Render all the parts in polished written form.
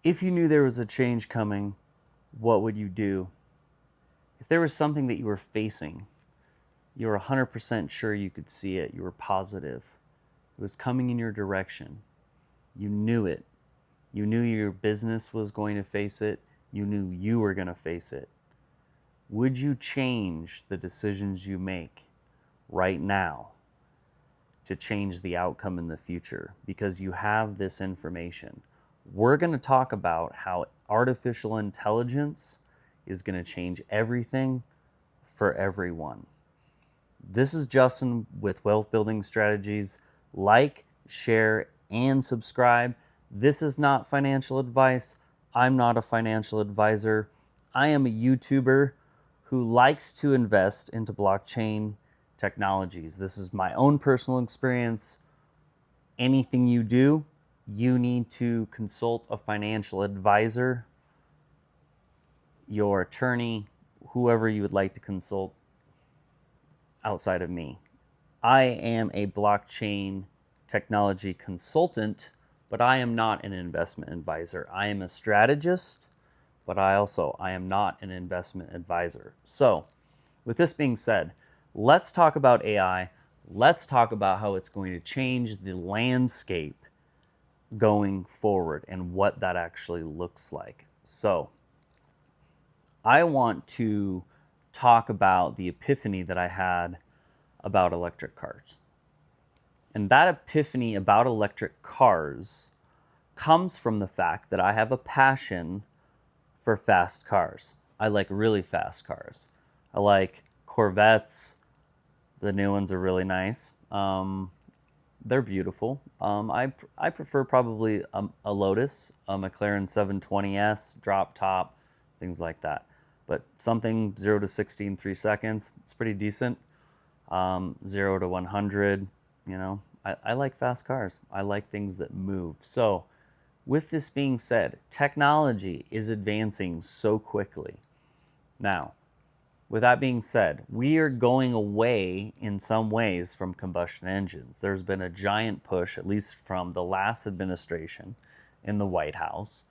If you knew there was a change coming, what would you do? If there was something that you were facing, you were 100% sure you could see it, you were positive, it was coming in your direction, you knew it, you knew your business was going to face it, you knew you were going to face it, would you change the decisions you make right now to change the outcome in the future because you have this information? We're going to talk about how artificial intelligence is going to change everything for everyone. This is Justin with Wealth Building Strategies. Like, share, and subscribe. This is not financial advice. I'm not a financial advisor. I am a YouTuber who likes to invest into blockchain technologies. This is my own personal experience. Anything you do, you need to consult a financial advisor, your attorney, whoever you would like to consult outside of me. I am a blockchain technology consultant, but I am not an investment advisor. I am a strategist, but I am not an investment advisor. So, with this being said, let's talk about AI. Let's talk about how it's going to change the landscape going forward and what that actually looks like. So, I want to talk about the epiphany that I had about electric cars. And that epiphany about electric cars comes from the fact that I have a passion for fast cars. I like really fast cars. I like Corvettes. The new ones are really nice. They're beautiful. I prefer probably a Lotus, a McLaren 720S, drop top, things like that. But something 0 to 60 in 3 seconds, it's pretty decent. 0 to 100, I like fast cars. I like things that move. So, with this being said, technology is advancing so quickly. Now, with that being said, we are going away in some ways from combustion engines. There's been a giant push, at least from the last administration in the White House,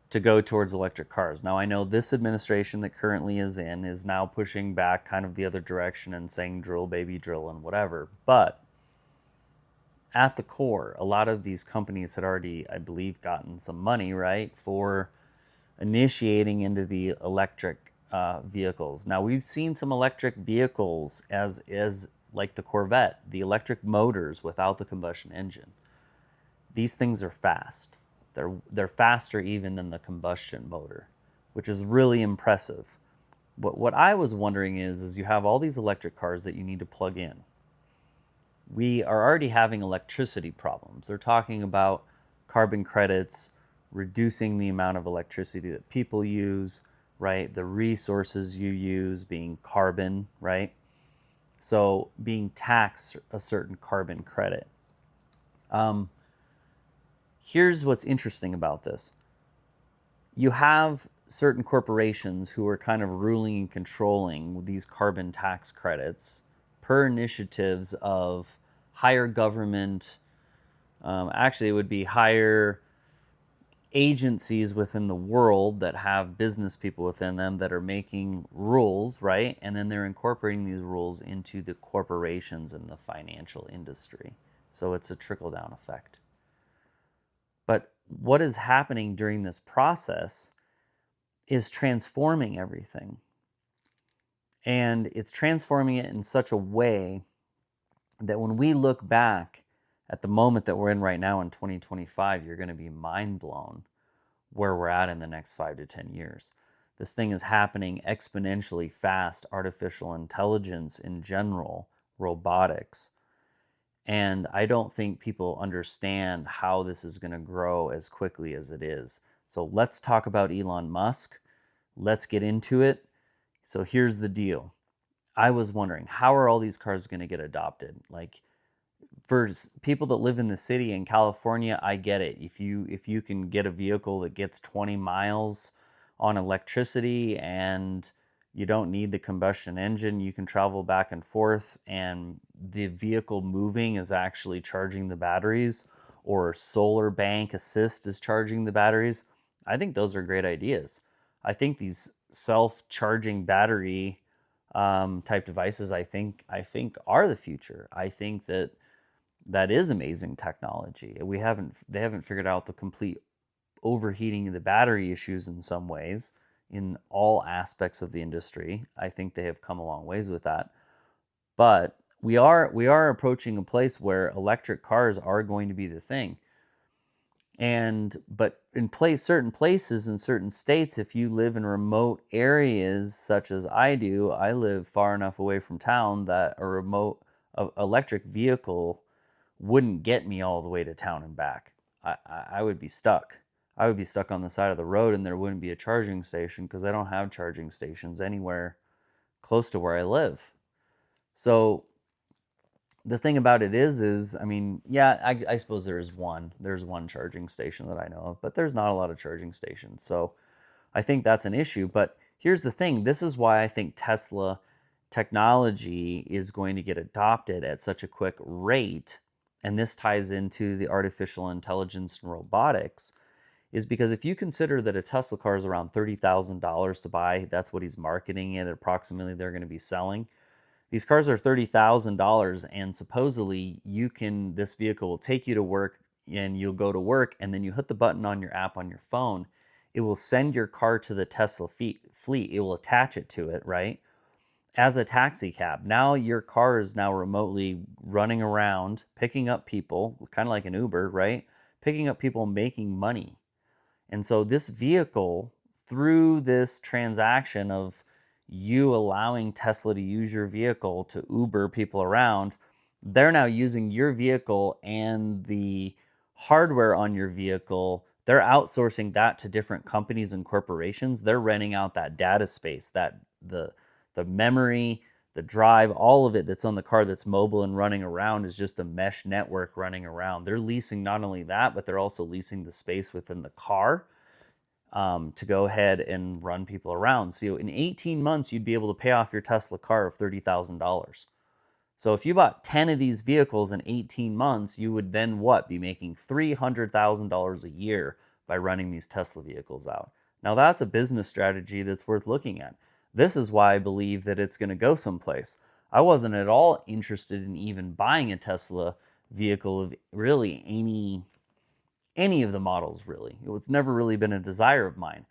to go towards electric cars. Now, I know this administration that currently is in is now pushing back kind of the other direction and saying drill, baby, drill, and whatever. But at the core, a lot of these companies had already, I believe, gotten some money, right, for initiating into the electric vehicles. Now, we've seen some electric vehicles as like the Corvette, the electric motors without the combustion engine. These things are fast. They're faster even than the combustion motor, which is really impressive. But what I was wondering is you have all these electric cars that you need to plug in. We are already having electricity problems. They're talking about carbon credits, reducing the amount of electricity that people use, right? The resources you use being carbon, right? So being taxed a certain carbon credit. Here's what's interesting about this. You have certain corporations who are kind of ruling and controlling these carbon tax credits per initiatives of higher government. Actually, it would be higher agencies within the world that have business people within them that are making rules, right? And then they're incorporating these rules into the corporations and the financial industry. So it's a trickle-down effect. But what is happening during this process is transforming everything. And it's transforming it in such a way that when we look back at the moment that we're in right now in 2025, you're going to be mind blown where we're at in the next 5 to 10 years. This thing is happening exponentially fast, artificial intelligence in general, robotics. And I don't think people understand how this is going to grow as quickly as it is. So let's talk about Elon Musk. Let's get into it. So here's the deal. I was wondering, how are all these cars going to get adopted? Like, for people that live in the city in California, I get it. If you can get a vehicle that gets 20 miles on electricity and you don't need the combustion engine, you can travel back and forth and the vehicle moving is actually charging the batteries, or solar bank assist is charging the batteries. I think those are great ideas. I think these self-charging battery type devices, I think are the future. I think that that is amazing technology. They haven't figured out the complete overheating of the battery issues in some ways in all aspects of the industry. I think they have come a long ways with that. But we are approaching a place where electric cars are going to be the thing. And but in certain places in certain states, if you live in remote areas such as I do, I live far enough away from town that a remote electric vehicle wouldn't get me all the way to town and back. I would be stuck. I would be stuck on the side of the road and there wouldn't be a charging station because I don't have charging stations anywhere close to where I live. So the thing about it is I mean, yeah, I suppose there's one charging station that I know of, but there's not a lot of charging stations. So I think that's an issue. But here's the thing: this is why I think Tesla technology is going to get adopted at such a quick rate. And this ties into the artificial intelligence and robotics, is because if you consider that a Tesla car is around $30,000 to buy, that's what he's marketing it approximately they're going to be selling. These cars are $30,000, and supposedly this vehicle will take you to work, and you'll go to work, and then you hit the button on your app on your phone. It will send your car to the Tesla fleet. It will attach it to it, right? As a taxi cab. Now your car is now remotely running around, picking up people, kind of like an Uber, right? Picking up people, making money. And so this vehicle, through this transaction of you allowing Tesla to use your vehicle to Uber people around, they're now using your vehicle and the hardware on your vehicle. They're outsourcing that to different companies and corporations. They're renting out that data space, that the memory, the drive, all of it that's on the car that's mobile and running around is just a mesh network running around. They're leasing not only that, but they're also leasing the space within the car to go ahead and run people around. So in 18 months, you'd be able to pay off your Tesla car of $30,000. So if you bought 10 of these vehicles in 18 months, you would then what? Be making $300,000 a year by running these Tesla vehicles out. Now that's a business strategy that's worth looking at. This is why I believe that it's going to go someplace. I wasn't at all interested in even buying a Tesla vehicle of really any of the models, really. It was never really been a desire of mine.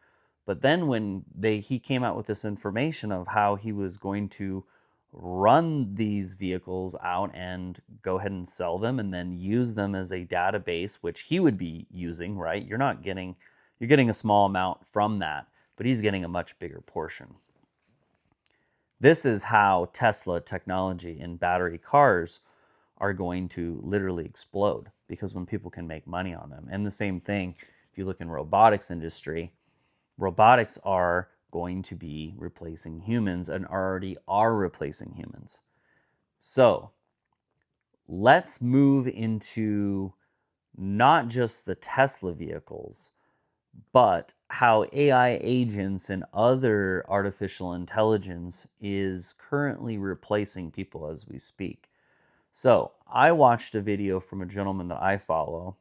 But then when he came out with this information of how he was going to run these vehicles out and go ahead and sell them and then use them as a database, which he would be using, right? You're getting a small amount from that, but he's getting a much bigger portion. This is how Tesla technology in battery cars are going to literally explode, because when people can make money on them. And the same thing, if you look in robotics industry, robotics are going to be replacing humans and already are replacing humans. So let's move into not just the Tesla vehicles, but how AI agents and other artificial intelligence is currently replacing people as we speak. So I watched a video from a gentleman that I follow,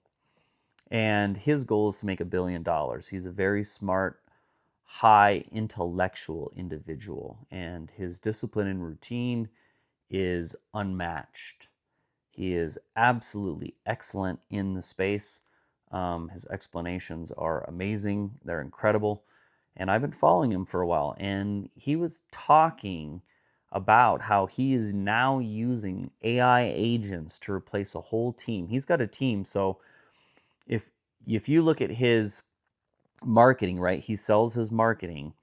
and his goal is to make $1 billion. He's a very smart, high intellectual individual, and his discipline and routine is unmatched. He is absolutely excellent in the space. His explanations are amazing. They're incredible. And I've been following him for a while, and he was talking about how he is now using AI agents to replace a whole team. He's got a team. So if you look at his marketing, right? He sells his marketing.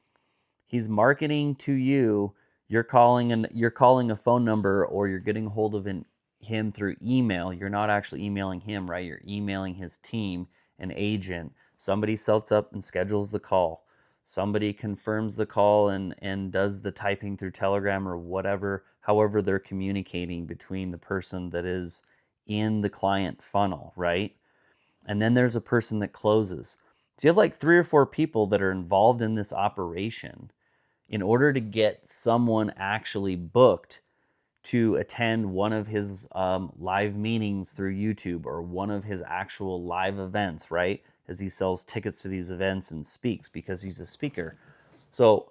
He's marketing to you. You're calling a phone number, or you're getting a hold of him through email. You're not actually emailing him, right? You're emailing his team, an agent. Somebody sets up and schedules the call. Somebody confirms the call and does the typing through Telegram or whatever, however they're communicating between the person that is in the client funnel, right? And then there's a person that closes. So you have like 3 or 4 people that are involved in this operation in order to get someone actually booked to attend one of his live meetings through YouTube, or one of his actual live events, right? as he sells tickets to these events and speaks because he's a speaker. So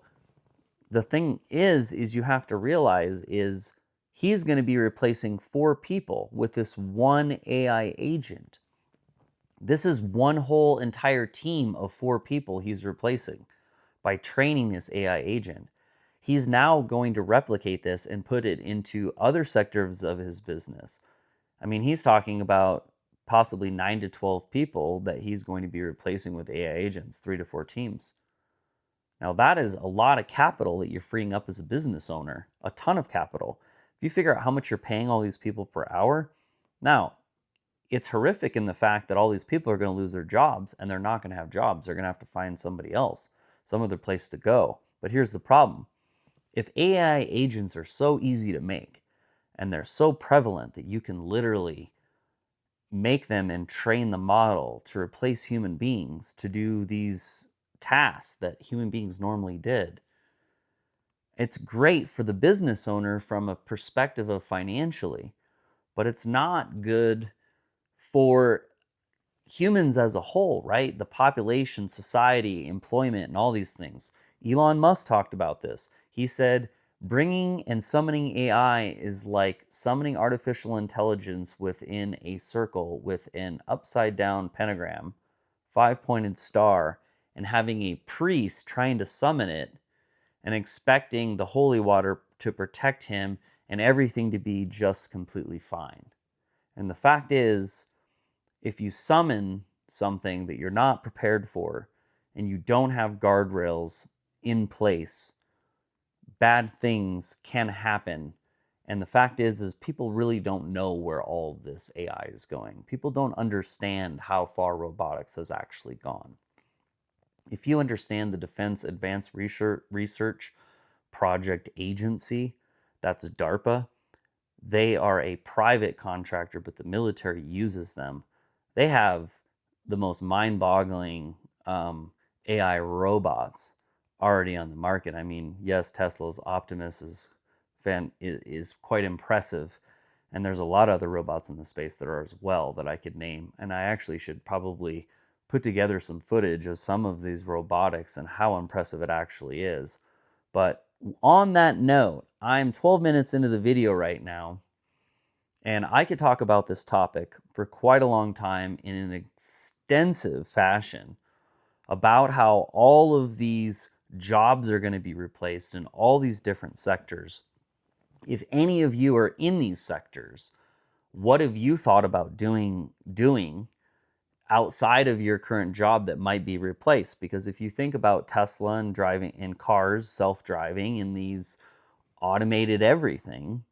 the thing is you have to realize is he's going to be replacing 4 people with this one AI agent. This is one whole entire team of 4 people he's replacing by training this AI agent. He's now going to replicate this and put it into other sectors of his business. I mean, he's talking about possibly 9 to 12 people that he's going to be replacing with AI agents, 3 to 4 teams. Now, that is a lot of capital that you're freeing up as a business owner, a ton of capital. If you figure out how much you're paying all these people per hour, now, it's horrific in the fact that all these people are going to lose their jobs and they're not going to have jobs. They're going to have to find somebody else, some other place to go. But here's the problem. If AI agents are so easy to make and they're so prevalent that you can literally make them and train the model to replace human beings to do these tasks that human beings normally did, it's great for the business owner from a perspective of financially, but it's not good for humans as a whole, right? The population, society, employment, and all these things. Elon Musk talked about this. He said, bringing and summoning AI is like summoning artificial intelligence within a circle with an upside down pentagram, 5-pointed star, and having a priest trying to summon it and expecting the holy water to protect him and everything to be just completely fine. And the fact is, if you summon something that you're not prepared for and you don't have guardrails in place, bad things can happen. And the fact is people really don't know where all of this AI is going. People don't understand how far robotics has actually gone. If you understand the Defense Advanced Research Project Agency, that's DARPA, they are a private contractor, but the military uses them. They have the most mind-boggling AI robots already on the market. I mean, yes, Tesla's Optimus is quite impressive, and there's a lot of other robots in the space that are as well that I could name. And I actually should probably put together some footage of some of these robotics and how impressive it actually is. But on that note, I'm 12 minutes into the video right now, and I could talk about this topic for quite a long time in an extensive fashion about how all of these jobs are going to be replaced in all these different sectors. If any of you are in these sectors, what have you thought about doing outside of your current job that might be replaced? Because if you think about Tesla and driving and cars, self-driving, and these automated everything,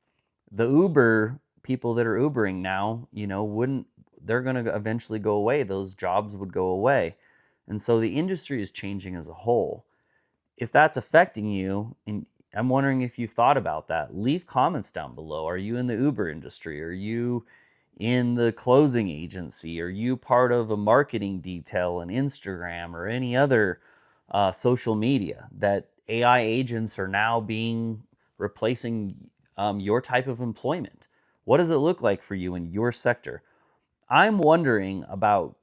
the Uber people that are Ubering now, they're going to eventually go away. Those jobs would go away. And so the industry is changing as a whole. If that's affecting you, and I'm wondering if you've thought about that, leave comments down below. Are you in the Uber industry? Are you in the closing agency? Are you part of a marketing detail on Instagram or any other social media that AI agents are now replacing your type of employment? What does it look like for you in your sector? I'm wondering about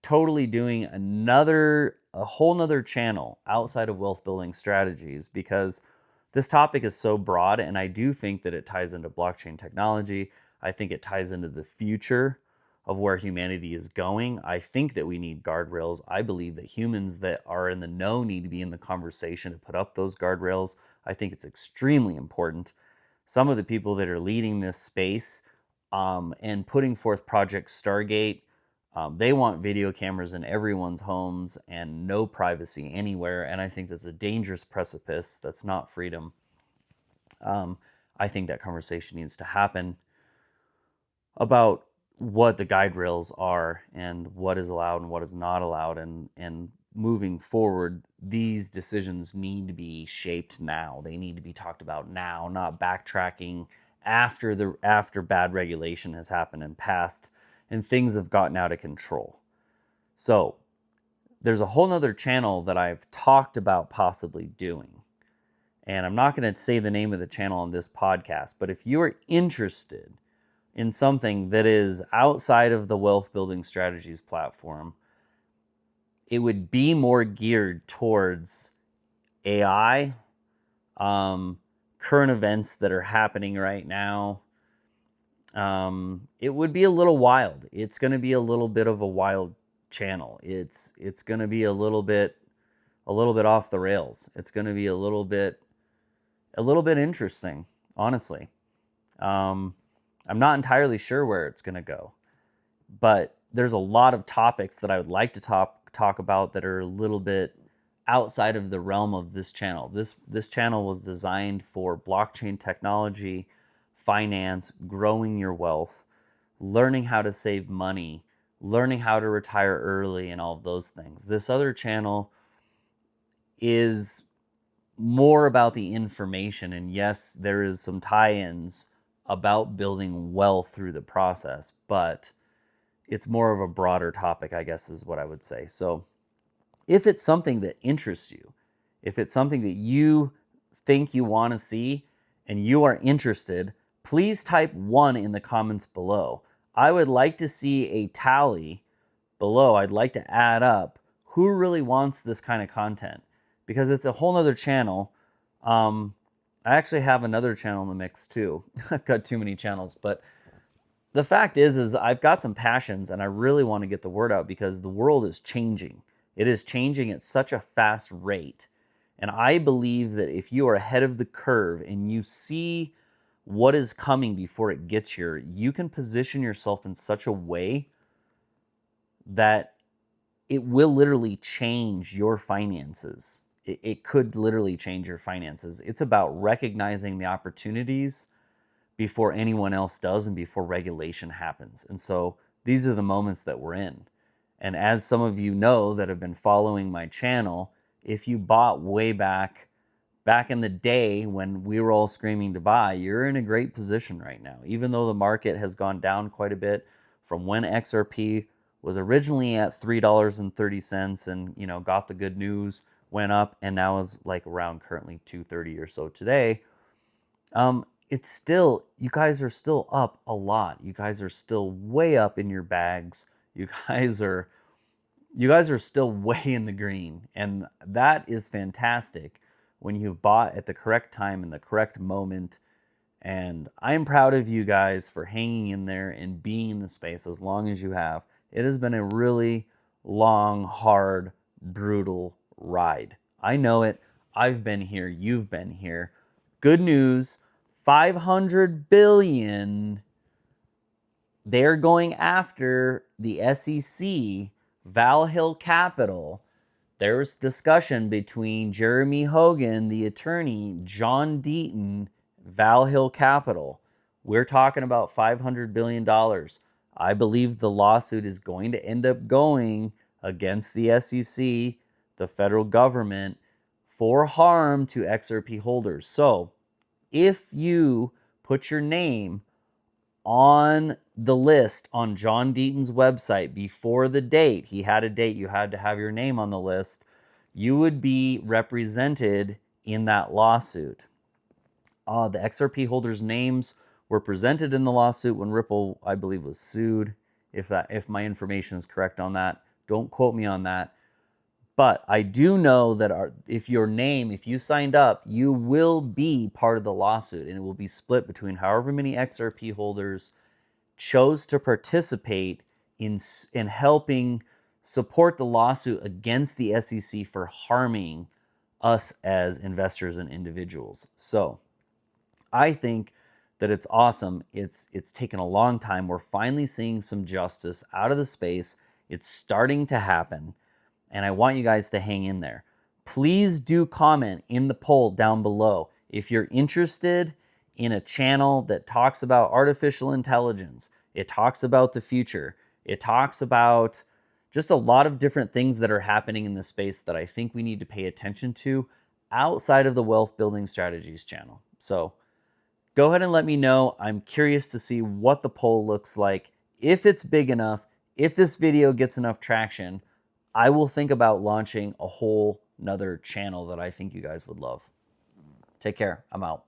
totally doing a whole nother channel outside of wealth building strategies, because this topic is so broad, and I do think that it ties into blockchain technology. I think it ties into the future of where humanity is going. I think that we need guardrails. I believe that humans that are in the know need to be in the conversation to put up those guardrails. I think it's extremely important. Some of the people that are leading this space and putting forth Project Stargate, they want video cameras in everyone's homes and no privacy anywhere. And I think that's a dangerous precipice. That's not freedom. I think that conversation needs to happen about what the guide rails are and what is allowed and what is not allowed. And moving forward, these decisions need to be shaped now. They need to be talked about now, not backtracking after bad regulation has happened and passed and things have gotten out of control. So there's a whole nother channel that I've talked about possibly doing. And I'm not going to say the name of the channel on this podcast, but if you are interested in something that is outside of the Wealth Building Strategies platform, it would be more geared towards AI, current events that are happening right now. It would be a little wild. It's going to be a little bit of a wild channel. It's going to be a little bit off the rails. It's going to be a little bit interesting, honestly. I'm not entirely sure where it's going to go, but there's a lot of topics that I would like to talk about that are a little bit outside of the realm of this channel. This channel was designed for blockchain technology, finance, growing your wealth, learning how to save money, learning how to retire early, and all of those things. This other channel is more about the information, and yes, there is some tie-ins about building wealth through the process, but it's more of a broader topic, I guess is what I would say. So if it's something that interests you, if it's something that you think you want to see and you are interested, please type 1 in the comments below. I would like to see a tally below. I'd like to add up who really wants this kind of content, because it's a whole nother channel. I actually have another channel in the mix too. I've got too many channels, but the fact is I've got some passions and I really want to get the word out because the world is changing. It is changing at such a fast rate. And I believe that if you are ahead of the curve and you see what is coming before it gets here, you can position yourself in such a way that it will literally change your finances. It could literally change your finances. It's about recognizing the opportunities before anyone else does and before regulation happens. And so these are the moments that we're in. And as some of you know that have been following my channel, if you bought way back in the day when we were all screaming to buy, you're in a great position right now. Even though the market has gone down quite a bit from when XRP was originally at $3.30 and, you know, got the good news, went up, and now is like around currently $2.30 or so today. It's still, you guys are still up a lot. You guys are still way up in your bags. You guys are still way in the green. And that is fantastic when you've bought at the correct time in the correct moment. And I'm proud of you guys for hanging in there and being in the space as long as you have. It has been a really long, hard, brutal ride. I know it. I've been here. You've been here. Good news. 500 billion. They're going after the SEC, Valhill Capital. There's discussion between Jeremy Hogan, the attorney, John Deaton, Valhill Capital. We're talking about $500 billion. I believe the lawsuit is going to end up going against the SEC, the federal government, for harm to XRP holders. So if you put your name on the list on John Deaton's website before the date, he had a date, you had to have your name on the list, you would be represented in that lawsuit. The XRP holders' names were presented in the lawsuit when Ripple, I believe, was sued. If my information is correct on that, don't quote me on that. But I do know that if you signed up, you will be part of the lawsuit, and it will be split between however many XRP holders chose to participate in helping support the lawsuit against the SEC for harming us as investors and individuals. So I think that it's awesome. It's taken a long time. We're finally seeing some justice out of the space. It's starting to happen. And I want you guys to hang in there. Please do comment in the poll down below if you're interested in a channel that talks about artificial intelligence. It talks about the future. It talks about just a lot of different things that are happening in the space that I think we need to pay attention to outside of the Wealth Building Strategies channel. So go ahead and let me know. I'm curious to see what the poll looks like. If it's big enough, if this video gets enough traction, I will think about launching a whole nother channel that I think you guys would love. Take care. I'm out.